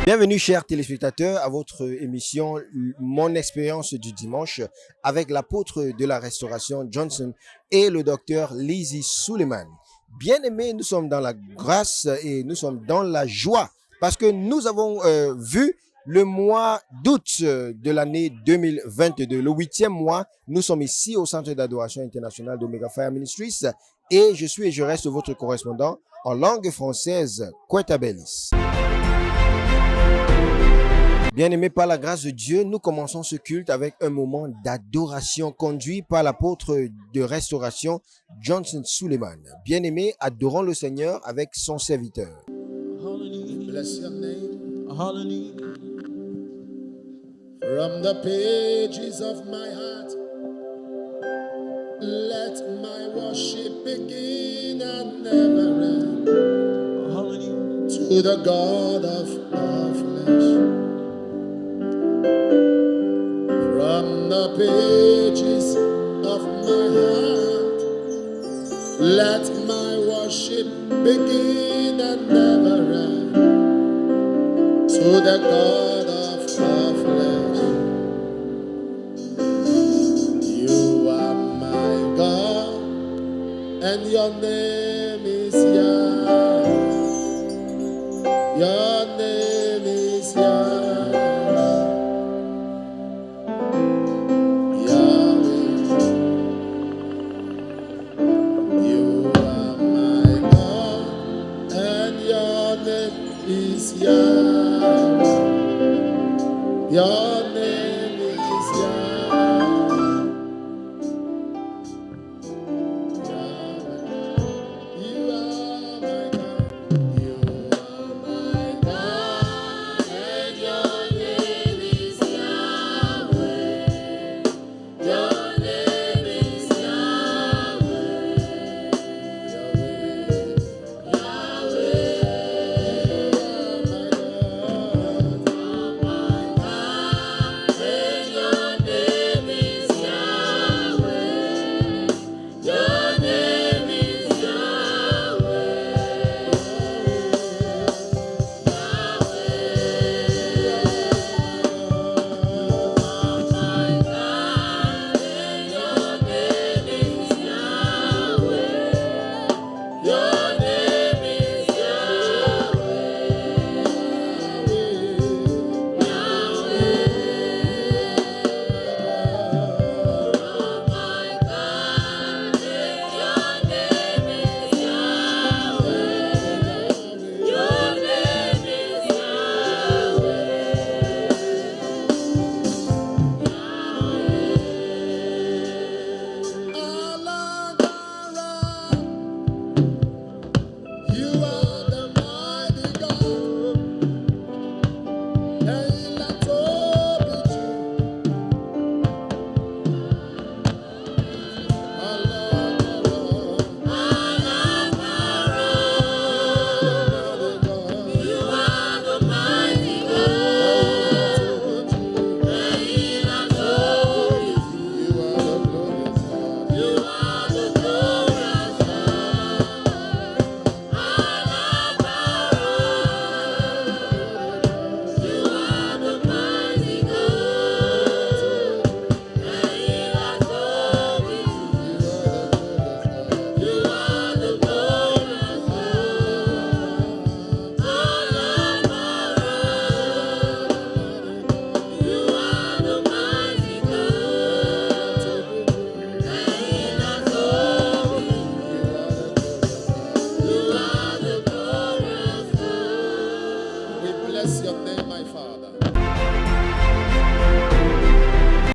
Bienvenue, chers téléspectateurs, à votre émission Mon expérience du dimanche avec l'apôtre de la restauration Johnson et le docteur Lizzie Suleiman. Bien-aimés, nous sommes dans la grâce et nous sommes dans la joie parce que nous avons vu le mois d'août de l'année 2022, le 8e mois. Nous sommes ici au Centre d'adoration international d'Omega Fire Ministries et je suis et je reste votre correspondant en langue française, Quetta Bellis. Bien-aimés, par la grâce de Dieu, nous commençons ce culte avec un moment d'adoration conduit par l'apôtre de restauration Johnson Suleiman. Bien-aimés, adorons le Seigneur avec son serviteur. Hallelujah. Bless your name. Hallelujah. From the pages of my heart, let my worship begin and never end. Hallelujah. To the God of all flesh. From the pages of my heart, let my worship begin and never end. To the God of all flesh. You are my God, and your name is Yahweh. Your name is Yahweh. Your name is Yahweh. You are my God. You are my God, and your name is Yahweh. Your name is Yahweh.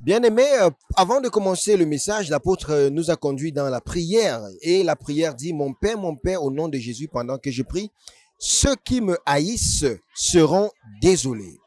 Bien-aimés, avant de commencer le message, l'apôtre nous a conduits dans la prière. Et la prière dit, mon Père, au nom de Jésus, pendant que je prie, ceux qui me haïssent seront désolés.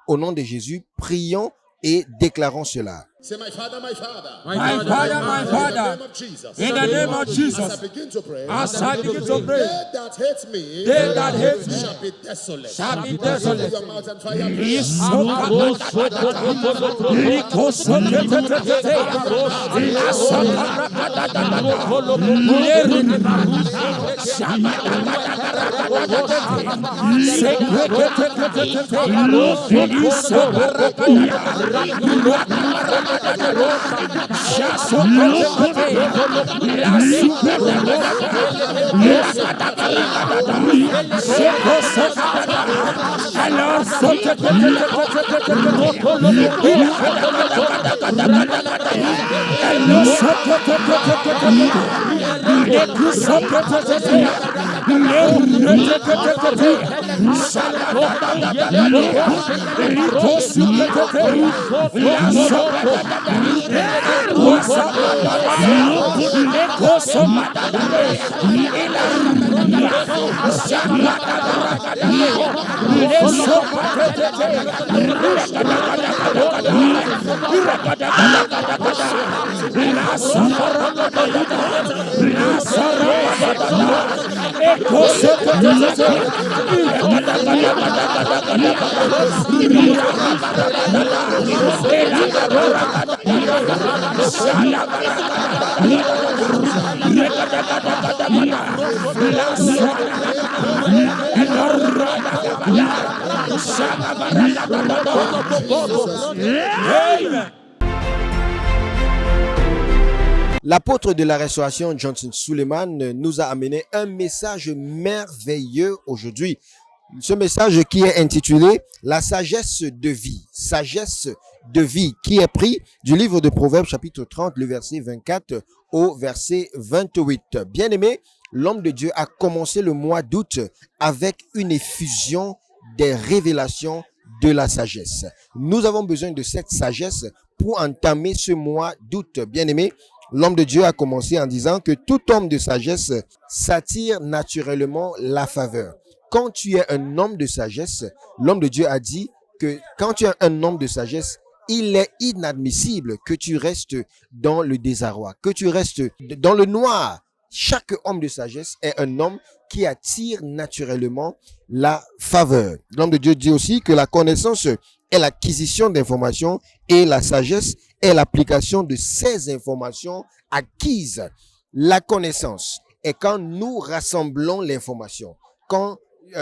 Au nom de Jésus, prions et déclarons cela. Say, my Father, my Father. My Father, my Father. In the name of Jesus. As I begin to pray. As I begin to pray. They that hate me. They that hate me. Shall be desolate. Shall be desolate. Your mouth and fire. L'apôtre de la restauration, Johnson Suleiman, nous a amené un message merveilleux aujourd'hui. Ce message qui est intitulé « La sagesse de vie ». Sagesse de vie qui est pris du livre de Proverbes chapitre 30, le verset 24 au verset 28. Bien-aimé, l'homme de Dieu a commencé le mois d'août avec une effusion des révélations de la sagesse. Nous avons besoin de cette sagesse pour entamer ce mois d'août. Bien-aimé, l'homme de Dieu a commencé en disant que tout homme de sagesse s'attire naturellement la faveur. Quand tu es un homme de sagesse, l'homme de Dieu a dit que quand tu es un homme de sagesse, il est inadmissible que tu restes dans le désarroi, que tu restes dans le noir. Chaque homme de sagesse est un homme qui attire naturellement la faveur. L'homme de Dieu dit aussi que la connaissance est l'acquisition d'informations et la sagesse est l'application de ces informations acquises. La connaissance est quand nous rassemblons l'information, quand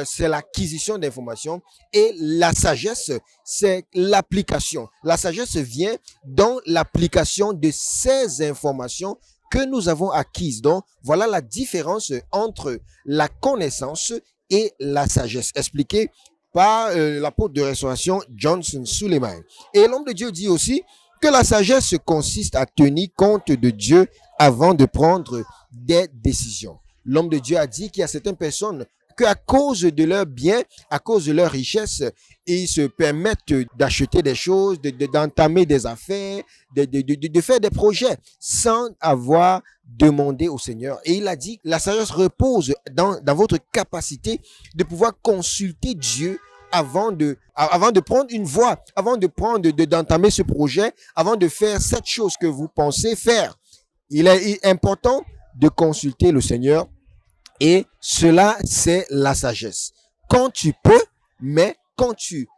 c'est l'acquisition d'informations, et la sagesse, c'est l'application. La sagesse vient dans l'application de ces informations que nous avons acquises. Donc, voilà la différence entre la connaissance et la sagesse, expliquée par l'apôtre de restauration Johnson Suleiman. Et l'homme de Dieu dit aussi que la sagesse consiste à tenir compte de Dieu avant de prendre des décisions. L'homme de Dieu a dit qu'il y a certaines personnes qu'à cause de leurs biens, à cause de leur richesse, ils se permettent d'acheter des choses, d'entamer des affaires, de faire des projets sans avoir demandé au Seigneur. Et il a dit, la sagesse repose dans votre capacité de pouvoir consulter Dieu avant de prendre une voie, avant d'entamer ce projet, avant de faire cette chose que vous pensez faire. Il est important de consulter le Seigneur. Et cela, c'est la sagesse. Quand tu peux, mais quand tu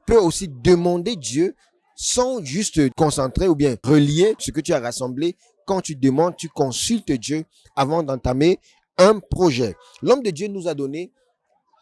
peux aussi demander Dieu sans juste concentrer ou bien relier ce que tu as rassemblé. Quand tu demandes, tu consultes Dieu avant d'entamer un projet. L'homme de Dieu nous a donné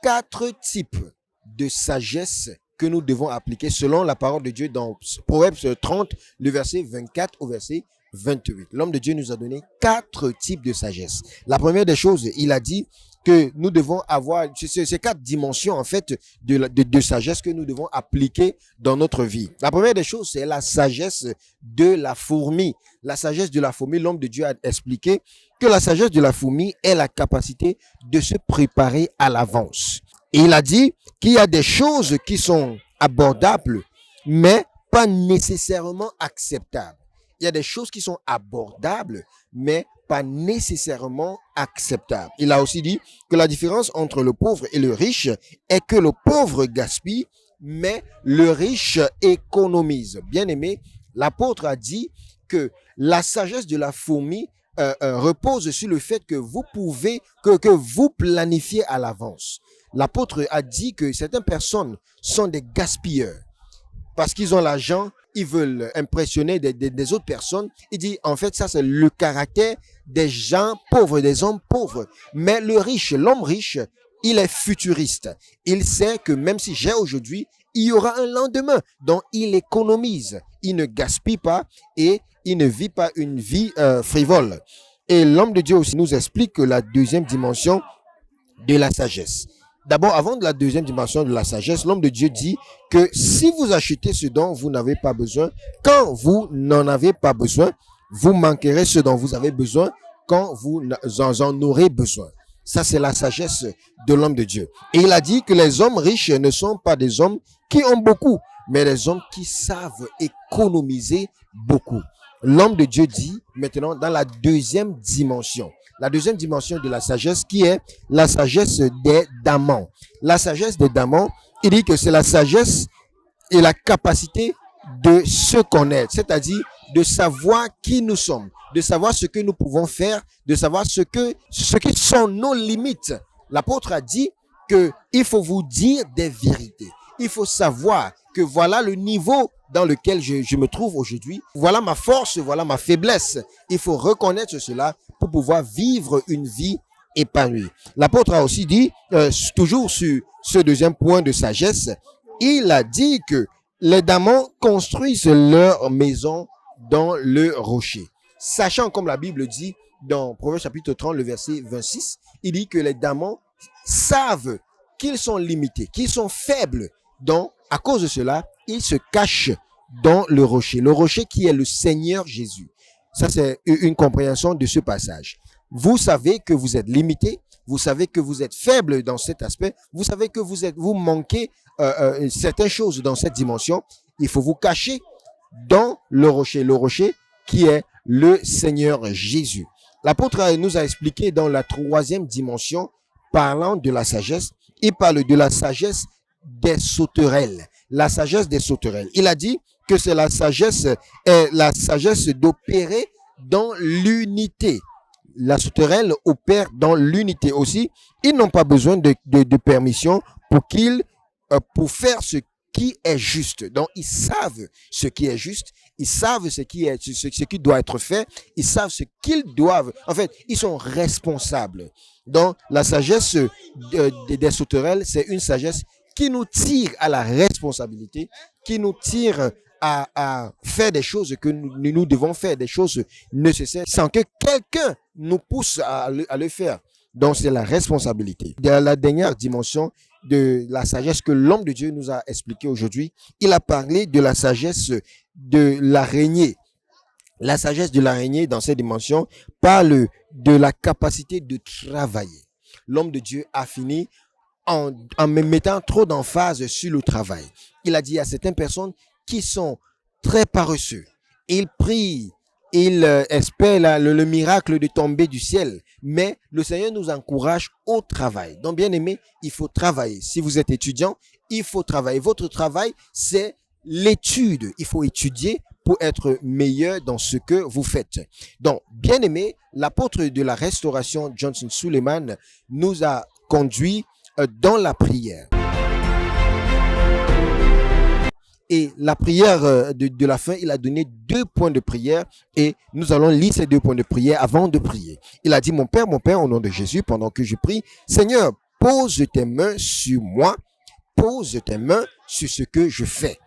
4 types de sagesse que nous devons appliquer selon la parole de Dieu dans Proverbes 30, le verset 24 au verset 28. L'homme de Dieu nous a donné 4 types de sagesse. La première des choses, il a dit que nous devons avoir ces 4 dimensions en fait de sagesse que nous devons appliquer dans notre vie. La première des choses, c'est la sagesse de la fourmi. La sagesse de la fourmi, l'homme de Dieu a expliqué que la sagesse de la fourmi est la capacité de se préparer à l'avance. Et il a dit qu'il y a des choses qui sont abordables, mais pas nécessairement acceptables. Il y a des choses qui sont abordables, mais pas nécessairement acceptables. Il a aussi dit que la différence entre le pauvre et le riche est que le pauvre gaspille, mais le riche économise. Bien aimé, l'apôtre a dit que la sagesse de la fourmi repose sur le fait que vous pouvez, que vous planifiez à l'avance. L'apôtre a dit que certaines personnes sont des gaspilleurs. Parce qu'ils ont l'argent, ils veulent impressionner des autres personnes. Il dit, en fait, ça c'est le caractère des gens pauvres, des hommes pauvres. Mais le riche, l'homme riche, il est futuriste. Il sait que même si j'ai aujourd'hui, il y aura un lendemain. Donc, il économise. Il ne gaspille pas et il ne vit pas une vie frivole. Et l'homme de Dieu aussi nous explique que la deuxième dimension de la sagesse. D'abord, avant de la deuxième dimension de la sagesse, l'homme de Dieu dit que si vous achetez ce dont vous n'avez pas besoin, quand vous n'en avez pas besoin, vous manquerez ce dont vous avez besoin quand vous en aurez besoin. Ça, c'est la sagesse de l'homme de Dieu. Et il a dit que les hommes riches ne sont pas des hommes qui ont beaucoup, mais des hommes qui savent économiser beaucoup. L'homme de Dieu dit maintenant dans la deuxième dimension de la sagesse qui est la sagesse des damans. La sagesse des damans, il dit que c'est la sagesse et la capacité de se connaître, c'est-à-dire de savoir qui nous sommes, de savoir ce que nous pouvons faire, de savoir ce qui sont nos limites. L'apôtre a dit que il faut vous dire des vérités. Il faut savoir que voilà le niveau dans lequel je me trouve aujourd'hui. Voilà ma force, voilà ma faiblesse. Il faut reconnaître cela pour pouvoir vivre une vie épanouie. L'apôtre a aussi dit, toujours sur ce deuxième point de sagesse, il a dit que les damans construisent leur maison dans le rocher. Sachant, comme la Bible dit dans Proverbe chapitre 30, le verset 26, il dit que les damans savent qu'ils sont limités, qu'ils sont faibles. Donc, à cause de cela, ils se cachent dans le rocher qui est le Seigneur Jésus. Ça, c'est une compréhension de ce passage. Vous savez que vous êtes limité, vous savez que vous êtes faible dans cet aspect, vous savez que vous manquez certaines choses dans cette dimension. Il faut vous cacher dans le rocher qui est le Seigneur Jésus. L'apôtre nous a expliqué dans la troisième dimension, parlant de la sagesse, il parle de la sagesse des sauterelles. La sagesse des sauterelles. Il a dit que c'est la sagesse d'opérer dans l'unité. La sauterelle opère dans l'unité aussi. Ils n'ont pas besoin de permission pour faire ce qui est juste. Donc, ils savent ce qui est juste. Ils savent ce qui doit être fait. Ils savent ce qu'ils doivent. En fait, ils sont responsables. Donc, la sagesse des sauterelles, c'est une sagesse qui nous tire à la responsabilité, qui nous tire à faire des choses que nous devons faire, des choses nécessaires, sans que quelqu'un nous pousse à le faire. Donc, c'est la responsabilité. Dans la dernière dimension de la sagesse que l'homme de Dieu nous a expliqué aujourd'hui, il a parlé de la sagesse de l'araignée. La sagesse de l'araignée, dans cette dimension, parle de la capacité de travailler. L'homme de Dieu a fini en me mettant trop d'emphase sur le travail. Il a dit à certaines personnes qui sont très paresseux, ils prient, ils espèrent le miracle de tomber du ciel, mais le Seigneur nous encourage au travail. Donc, bien aimé, il faut travailler. Si vous êtes étudiant, il faut travailler. Votre travail, c'est l'étude. Il faut étudier pour être meilleur dans ce que vous faites. Donc, bien aimé, l'apôtre de la restauration, Johnson Suleiman, nous a conduit dans la prière. Et la prière de la fin, il a donné 2 points de prière et nous allons lire ces 2 points de prière avant de prier. Il a dit, mon Père, au nom de Jésus, pendant que je prie, Seigneur, pose tes mains sur moi, pose tes mains sur ce que je fais.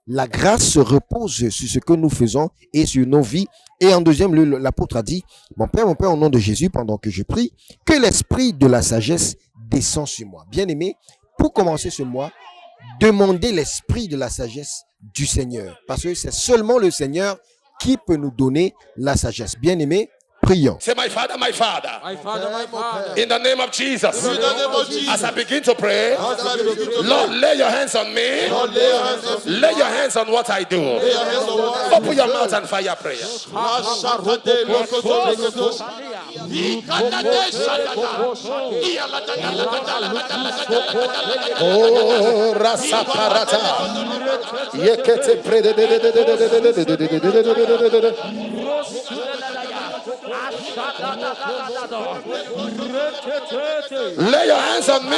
La grâce repose sur ce que nous faisons et sur nos vies. Et en deuxième lieu, l'apôtre a dit, mon Père, au nom de Jésus, pendant que je prie, que l'esprit de la sagesse descend sur moi. Bien aimé, pour commencer ce mois, demandez l'esprit de la sagesse du Seigneur. Parce que c'est seulement le Seigneur qui peut nous donner la sagesse. Bien aimé, prions. Say, my Father, my Father. My Father, my Father. In the name of Jesus. In the name of Jesus. As I begin to pray, As I begin to pray, Lord, lay your hands on me. Lord, lay your hands on me. Lay your hands on what I do. Lay your hands on what I do. Open your mouth and fire prayer. Masharade lokoto lokoto. Oh, Rasa Parata. Yekete prede. Lay your hands on me.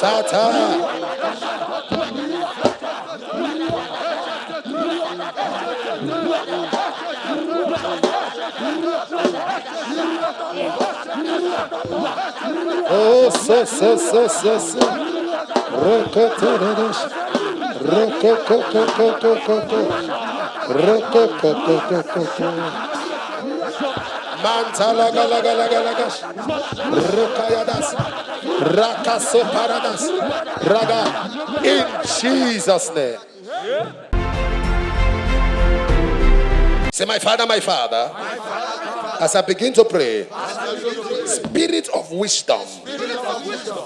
Satan. Oh, so. Rokotododos. Rokokokokokoko. Rokokokokoko. Mantalagalagalagas. Rokayadas. Rakasoparadas. Raga. In Jesus' name. Say, my Father, as I begin to pray, Spirit of wisdom,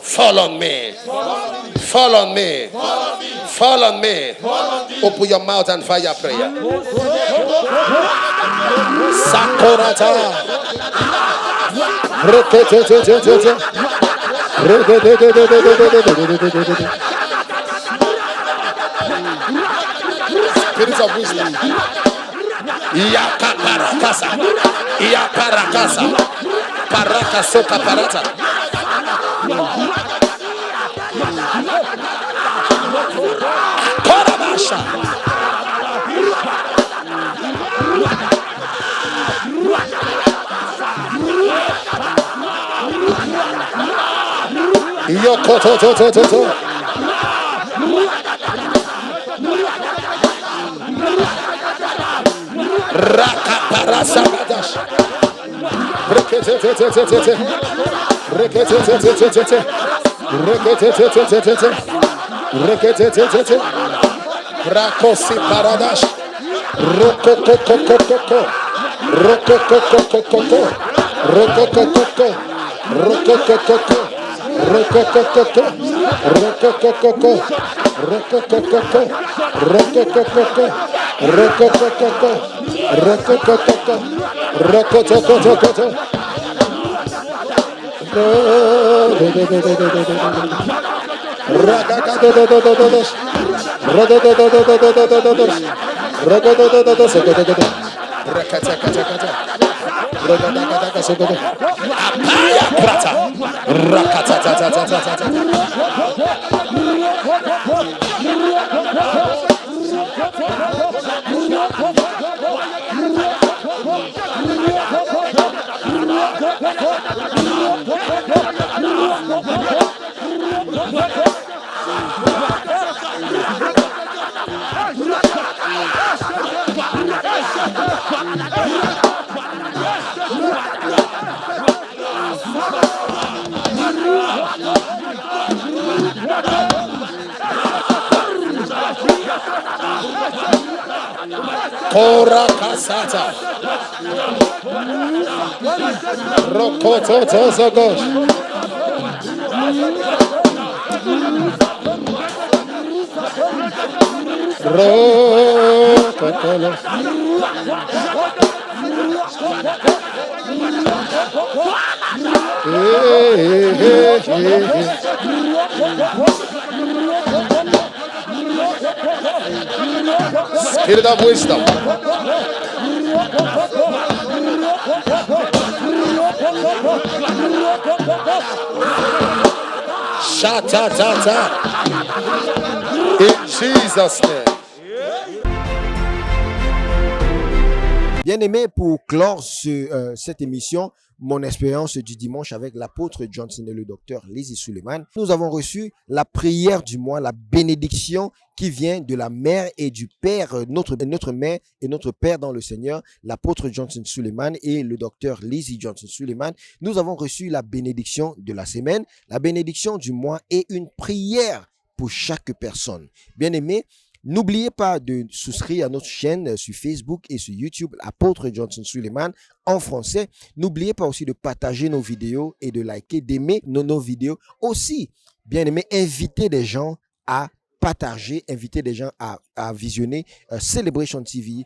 fall on me. Fall on me. Fall on me. Open your mouth and fire prayer. Sakorata. Spirit of wisdom. Yakaparakasa. Yaparakasa. Parakasoka parata. Korabasha. Yokototototo. Rakaparasabadash. Reketetetetetete. Reketetetetetete. Reketetetetetete. Reketetetetete. Rakosi paradash. Rokokokokoko. Rokokokokoko. Rokokokoko. Rokokokoko. Rokokokoko. Rokokokoko. Rokokokoko. Rokokokoko. Rokokokoko. Rokokokoko. Rokokokoko. Rakatakata. Rogadakataka sogodo. Apaya prata. Rakatatatata. Kora kasata. Rokoto zogosh. Rokotolo. Spirit of wisdom. Sha-ta-ta-ta. In Jesus' name. Bien-aimé, pour clore cette émission, mon expérience du dimanche avec l'apôtre Johnson et le docteur Lizzie Suleiman, nous avons reçu la prière du mois, la bénédiction qui vient de la mère et du père, notre mère et notre père dans le Seigneur, l'apôtre Johnson Suleiman et le docteur Lizzie Johnson Suleiman. Nous avons reçu la bénédiction de la semaine, la bénédiction du mois et une prière pour chaque personne. Bien-aimé, n'oubliez pas de souscrire à notre chaîne sur Facebook et sur YouTube, Apôtre Johnson Suleiman en français. N'oubliez pas aussi de partager nos vidéos et de liker, d'aimer nos vidéos. Aussi, bien aimé, invitez des gens à partager, inviter des gens à visionner Celebration TV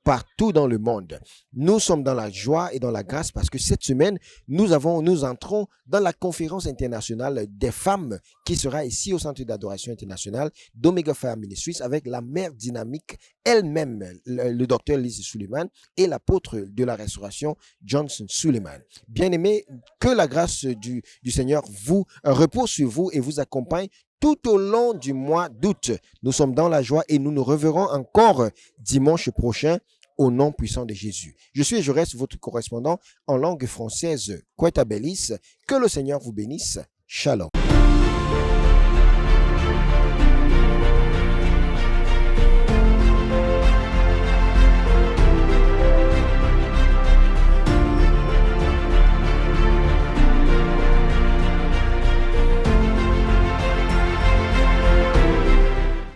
partout dans le monde. Nous sommes dans la joie et dans la grâce parce que cette semaine, nous entrons dans la conférence internationale des femmes qui sera ici au Centre d'adoration internationale d'Omega Fire Ministries avec la mère dynamique elle-même, le docteur Lizzie Suleiman et l'apôtre de la restauration Johnson Suleiman. Bien-aimés, que la grâce du Seigneur vous repose sur vous et vous accompagne tout au long du mois d'août. Nous sommes dans la joie et nous nous reverrons encore dimanche prochain au nom puissant de Jésus. Je reste votre correspondant en langue française, Kweta Bellis. Que le Seigneur vous bénisse. Shalom.